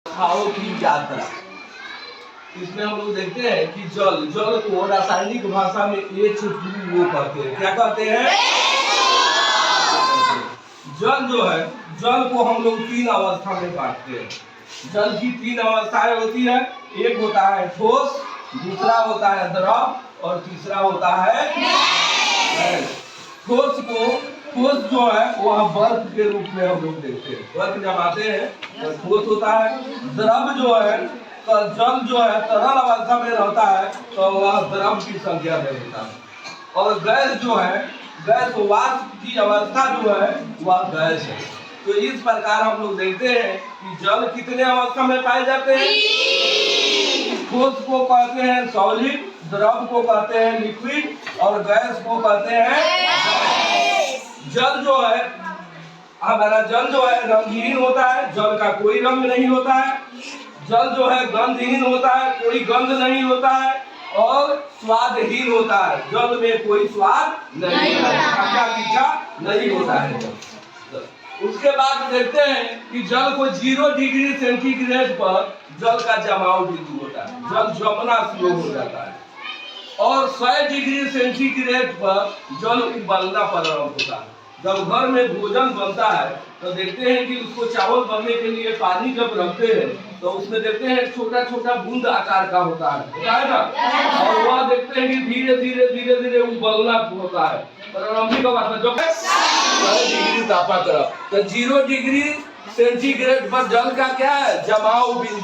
अवस्थाओं की यात्रा। इसमें हम लोग देखते हैं कि जल जल को रासायनिक भाषा में H2O कहते हैं। क्या कहते हैं? जल जो है, जल को हम लोग तीन अवस्था में बांटते हैं। जल की तीन अवस्थाएं होती है। एक होता है ठोस, दूसरा होता है द्रव और तीसरा होता है गैस। ठोस जो है वह बर्फ के रूप में हम लोग देखते हैं। बर्फ जब आते हैं तो ठोस होता है। द्रव जो है तो जल जो है तरल अवस्था में रहता है तो वह द्रव की संख्या में होता है। और गैस जो है, गैस वाष्प की अवस्था जो है वह गैस है। तो इस प्रकार हम लोग देखते हैं कि जल कितने अवस्था में पाए जाते हैं। ठोस को कहते हैं सॉलिड, द्रव को कहते हैं लिक्विड और गैस को कहते हैं। जल जो है, हमारा जल जो है रंगहीन होता है, जल का कोई रंग नहीं होता है। जल जो है गंधहीन होता है, कोई गंध नहीं होता है और स्वादहीन होता है, जल में कोई स्वाद नहीं होता है, नहीं होता है। उसके बाद देखते हैं कि जल को 0 डिग्री सेंटीग्रेड पर जल का जमाव बिंदु होता है, जल जमना शुरू हो जाता है। और 100 डिग्री सेंटीग्रेड पर जल उबलना प्रारंभ होता है। जब घर में भोजन बनता है तो देखते हैं कि उसको चावल बनने के लिए पानी जब रखते हैं तो उसमें देखते हैं छोटा छोटा बूंद आकार का होता है ना। और वह देखते हैं कि धीरे धीरे धीरे धीरे उबलना होता है। प्रारंभिक अवस्था जो 100 डिग्री तापमान, तो 0 डिग्री सेंटीग्रेड पर जल का क्या है, जमाव बिंदु।